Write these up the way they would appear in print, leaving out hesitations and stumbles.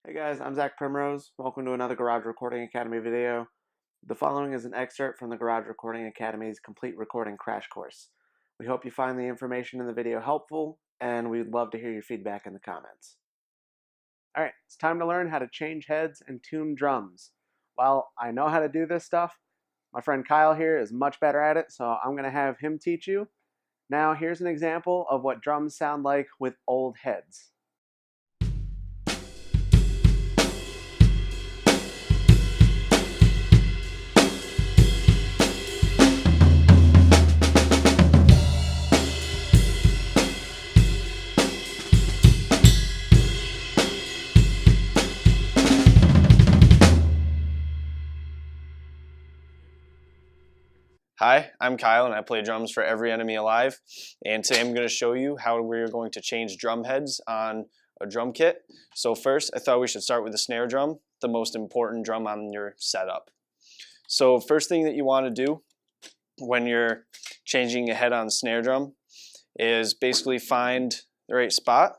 Hey guys, I'm Zach Primrose. Welcome to another Garage Recording Academy video. The following is an excerpt from the Garage Recording Academy's complete recording crash course. We hope you find the information in the video helpful, and we'd love to hear your feedback in the comments. Alright, it's time to learn how to change heads and tune drums. Well, I know how to do this stuff. My friend Kyle here is much better at it, so I'm going to have him teach you. Now here's an example of what drums sound like with old heads. Hi, I'm Kyle and I play drums for Every Enemy Alive, and today I'm going to show you how we're going to change drum heads on a drum kit. So first, I thought we should start with the snare drum, the most important drum on your setup. So first thing that you want to do when you're changing a head on the snare drum is basically find the right spot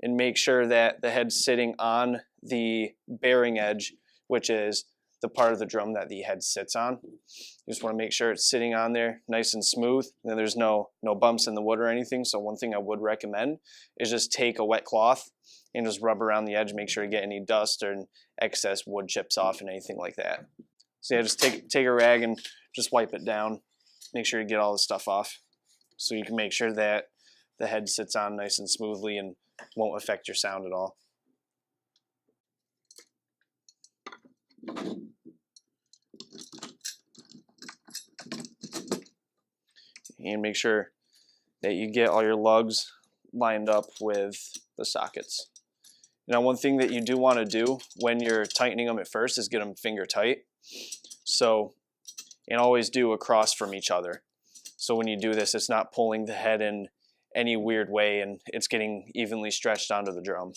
and make sure that the head's sitting on the bearing edge, which is the part of the drum that the head sits on. You just want to make sure it's sitting on there nice and smooth, and there's no bumps in the wood or anything. So one thing I would recommend is just take a wet cloth and just rub around the edge, make sure you get any dust or excess wood chips off and anything like that. So yeah, just take a rag and just wipe it down. Make sure you get all the stuff off so you can make sure that the head sits on nice and smoothly and won't affect your sound at all. And make sure that you get all your lugs lined up with the sockets. Now, one thing that you do want to do when you're tightening them at first is get them finger tight. So, and always do across from each other. So when you do this, it's not pulling the head in any weird way and it's getting evenly stretched onto the drum.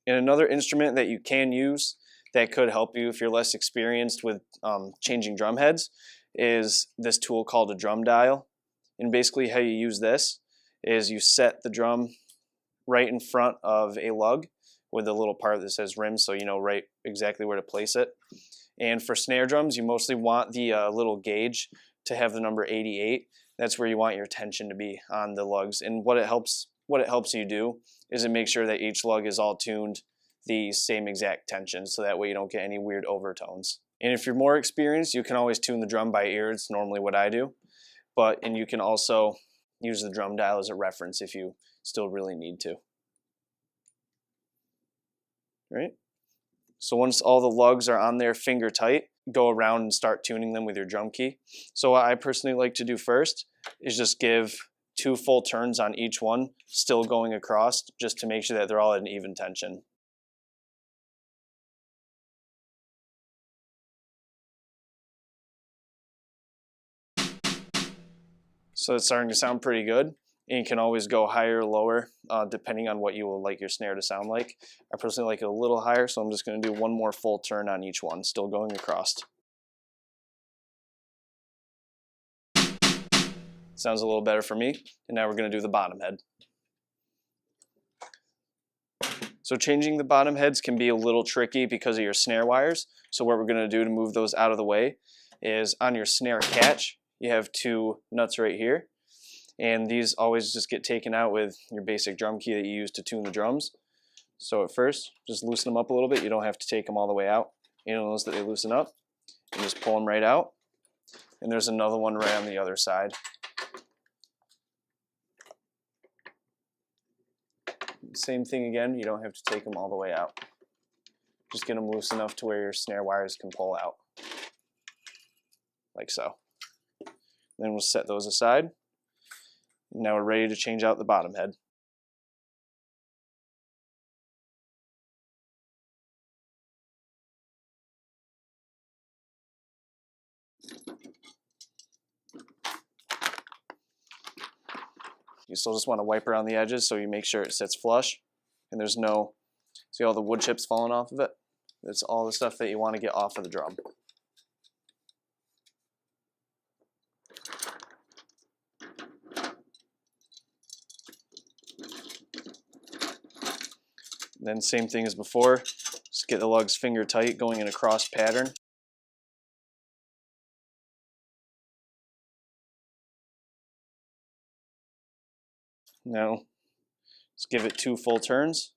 And another instrument that you can use that could help you if you're less experienced with changing drum heads is this tool called a drum dial. And basically how you use this is you set the drum right in front of a lug with a little part that says rim, so you know right exactly where to place it. And for snare drums, you mostly want the little gauge to have the number 88. That's where you want your tension to be on the lugs. And what it helps you do is it makes sure that each lug is all tuned the same exact tension, so that way you don't get any weird overtones. And if you're more experienced, you can always tune the drum by ear. It's normally what I do. And you can also use the drum dial as a reference if you still really need to. Right? So once all the lugs are on there finger tight, go around and start tuning them with your drum key. So what I personally like to do first is just give 2 full turns on each one, still going across, just to make sure that they're all at an even tension. So it's starting to sound pretty good. And you can always go higher or lower depending on what you will like your snare to sound like. I personally like it a little higher, so I'm just going to do 1 more full turn on each one, still going across. Sounds a little better for me. And now we're going to do the bottom head. So changing the bottom heads can be a little tricky because of your snare wires. So what we're going to do to move those out of the way is on your snare catch, you have 2 nuts right here. And these always just get taken out with your basic drum key that you use to tune the drums. So at first, just loosen them up a little bit. You don't have to take them all the way out. You'll notice that they loosen up. You just pull them right out. And there's another one right on the other side. Same thing again, you don't have to take them all the way out. Just get them loose enough to where your snare wires can pull out. Like so. Then we'll set those aside. Now we're ready to change out the bottom head. You still just want to wipe around the edges so you make sure it sits flush and there's no, see all the wood chips falling off of it? That's all the stuff that you want to get off of the drum. Then same thing as before, just get the lugs finger tight going in a cross pattern. Now, just give it 2 full turns.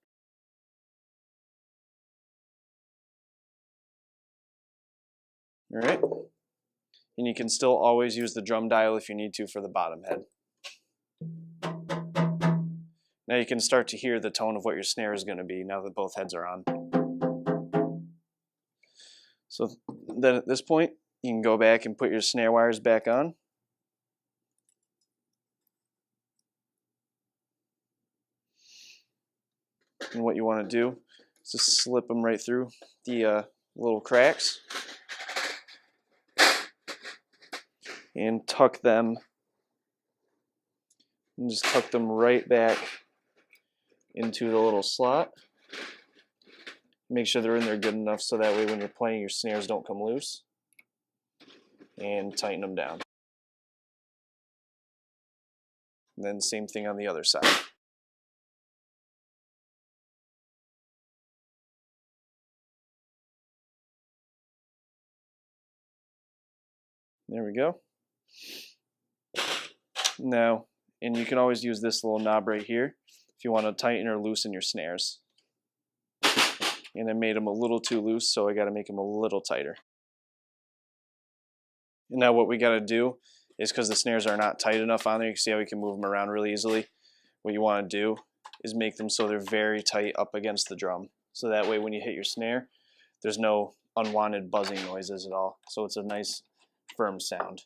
All right. And you can still always use the drum dial if you need to for the bottom head. Now you can start to hear the tone of what your snare is going to be now that both heads are on. So then at this point, you can go back and put your snare wires back on. And what you want to do is just slip them right through the little cracks and tuck them, and just tuck them right back into the little slot. Make sure they're in there good enough so that way when you're playing, your snares don't come loose. And tighten them down. And then same thing on the other side. There we go. Now, and you can always use this little knob right here if you want to tighten or loosen your snares. And I made them a little too loose, so I got to make them a little tighter. And now what we got to do is, because the snares are not tight enough on there, you can see how we can move them around really easily. What you want to do is make them so they're very tight up against the drum. So that way when you hit your snare, there's no unwanted buzzing noises at all. So it's a nice firm sound.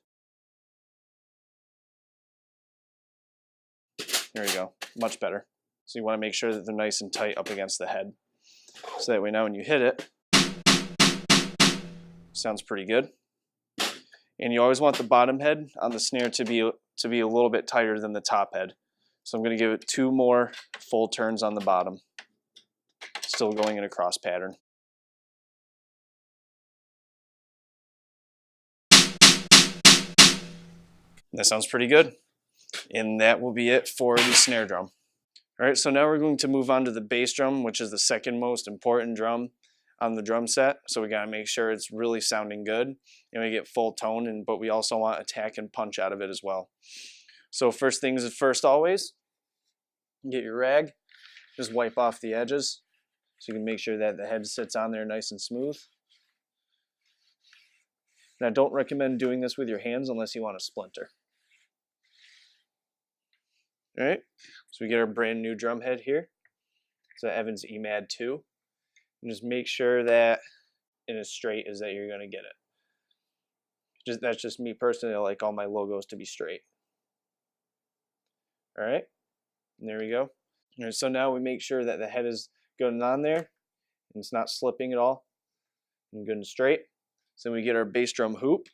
There you go, much better. So you want to make sure that they're nice and tight up against the head. So that way now when you hit it, sounds pretty good. And you always want the bottom head on the snare to be a little bit tighter than the top head. So I'm going to give it 2 more full turns on the bottom. Still going in a cross pattern. That sounds pretty good. And that will be it for the snare drum. All right, so now we're going to move on to the bass drum, which is the second most important drum on the drum set. So we got to make sure it's really sounding good and we get full tone, but we also want attack and punch out of it as well. So first things first always, get your rag, just wipe off the edges so you can make sure that the head sits on there nice and smooth. Now don't recommend doing this with your hands unless you want to splinter. All right, so we get our brand new drum head here. It's an Evans EMAD 2. And just make sure that it is straight as that you're going to get it. That's just me personally. I like all my logos to be straight. All right, and there we go. All right, so now we make sure that the head is good and on there and it's not slipping at all and good and straight. So we get our bass drum hoop,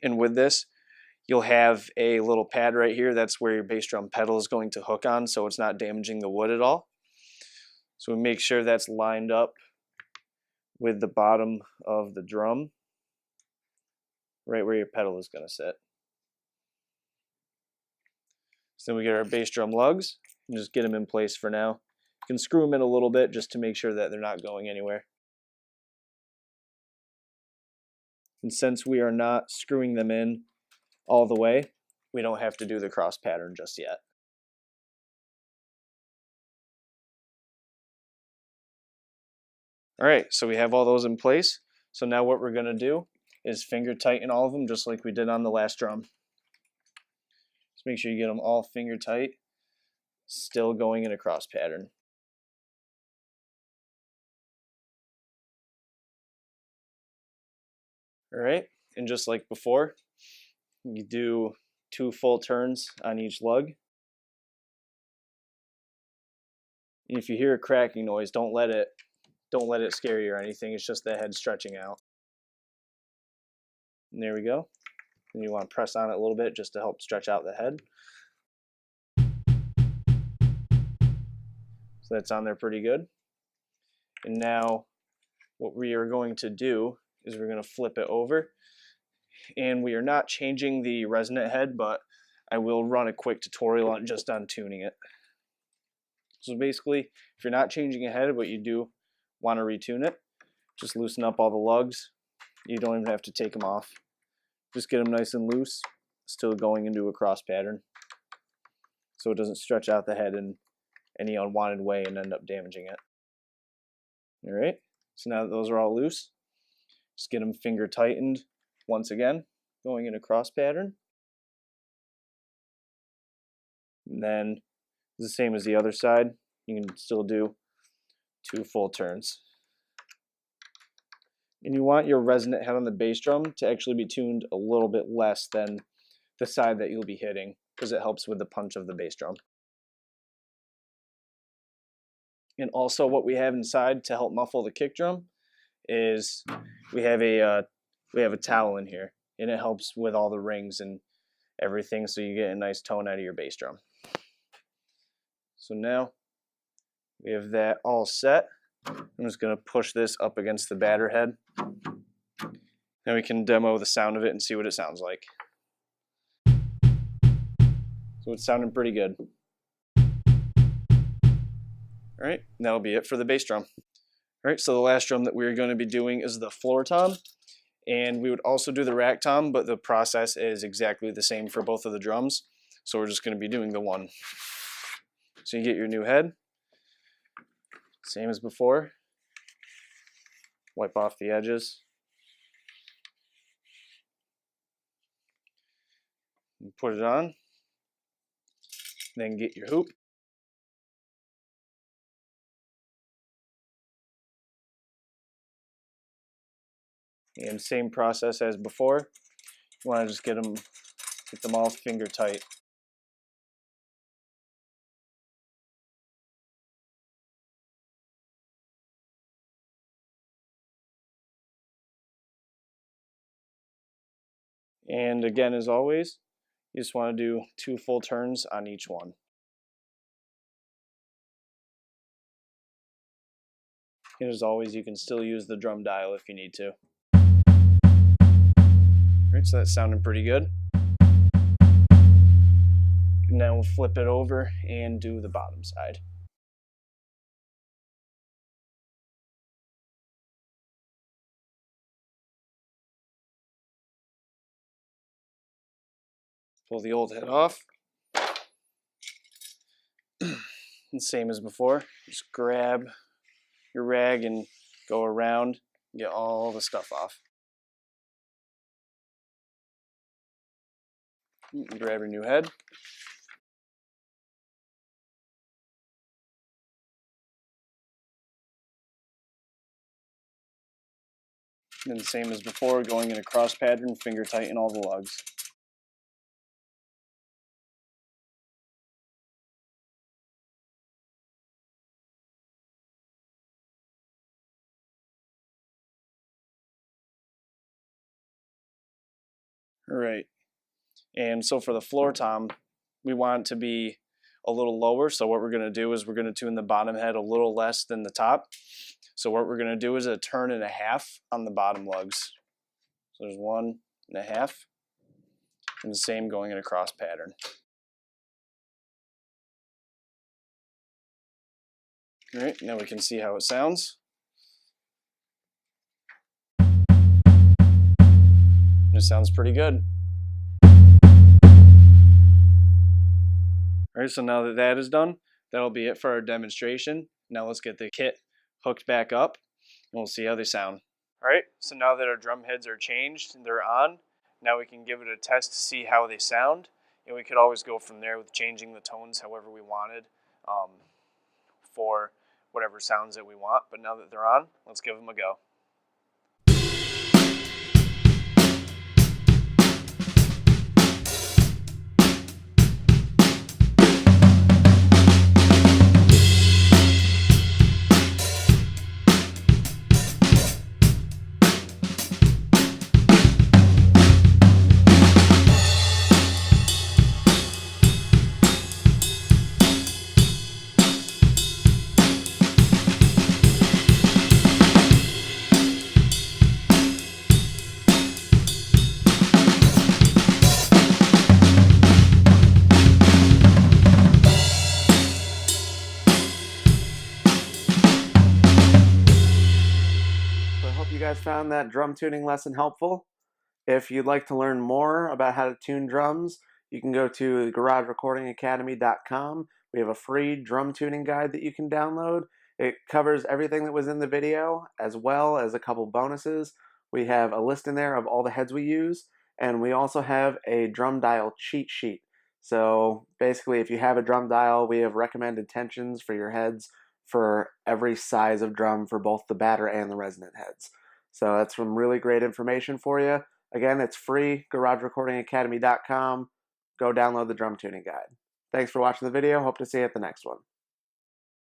and with this you'll have a little pad right here. That's where your bass drum pedal is going to hook on, so it's not damaging the wood at all. So we make sure that's lined up with the bottom of the drum, right where your pedal is going to sit. So then we get our bass drum lugs and just get them in place for now. You can screw them in a little bit just to make sure that they're not going anywhere. And since we are not screwing them in all the way, we don't have to do the cross pattern just yet. All right, so we have all those in place. So now what we're going to do is finger tighten all of them just like we did on the last drum. Just make sure you get them all finger tight, still going in a cross pattern. All right, and just like before, you do 2 full turns on each lug. And if you hear a cracking noise, don't let it scare you or anything. It's just the head stretching out. And there we go. And you want to press on it a little bit just to help stretch out the head. So that's on there pretty good. And now what we are going to do is we're going to flip it over. And we are not changing the resonant head, but I will run a quick tutorial on tuning it. So basically, if you're not changing a head, but you do want to retune it, just loosen up all the lugs. You don't even have to take them off. Just get them nice and loose, still going into a cross pattern, so it doesn't stretch out the head in any unwanted way and end up damaging it. All right, so now that those are all loose, just get them finger tightened once again, going in a cross pattern. And then the same as the other side, you can still do 2 full turns. And you want your resonant head on the bass drum to actually be tuned a little bit less than the side that you'll be hitting, because it helps with the punch of the bass drum. And also what we have inside to help muffle the kick drum is we have a towel in here, and it helps with all the rings and everything, so you get a nice tone out of your bass drum. So now we have that all set. I'm just going to push this up against the batter head. Now we can demo the sound of it and see what it sounds like. So it's sounding pretty good. All right, that'll be it for the bass drum. All right, so the last drum that we're going to be doing is the floor tom. And we would also do the rack tom, but the process is exactly the same for both of the drums. So we're just going to be doing the one. So you get your new head. Same as before. Wipe off the edges. And put it on. Then get your hoop. And same process as before. You want to just get them all finger tight. And again, as always, you just want to do 2 full turns on each one. And as always, you can still use the drum dial if you need to. Alright, so that's sounding pretty good. Now we'll flip it over and do the bottom side. Pull the old head off. And same as before, just grab your rag and go around and get all the stuff off. Grab your new head. And the same as before, going in a cross pattern, finger tighten all the lugs. All right, and so for the floor tom, we want it to be a little lower. So what we're going to do is we're going to tune the bottom head a little less than the top. So what we're going to do is a turn and a half on the bottom lugs. So there's 1 1/2, and the same going in a cross pattern. All right, now we can see how it sounds. It sounds pretty good. All right, so now that that is done, that'll be it for our demonstration. Now let's get the kit hooked back up and we'll see how they sound. All right, so now that our drum heads are changed and they're on, now we can give it a test to see how they sound. And we could always go from there with changing the tones however we wanted for whatever sounds that we want. But now that they're on, let's give them a go. guys found that drum tuning lesson helpful. If you'd like to learn more about how to tune drums, you can go to garagerecordingacademy.com. We have a free drum tuning guide that you can download. It covers everything that was in the video, as well as a couple bonuses. We have a list in there of all the heads we use, and we also have a drum dial cheat sheet. So basically, if you have a drum dial, we have recommended tensions for your heads for every size of drum for both the batter and the resonant heads. So that's some really great information for you. Again, it's free, garagerecordingacademy.com. Go download the drum tuning guide. Thanks for watching the video. Hope to see you at the next one.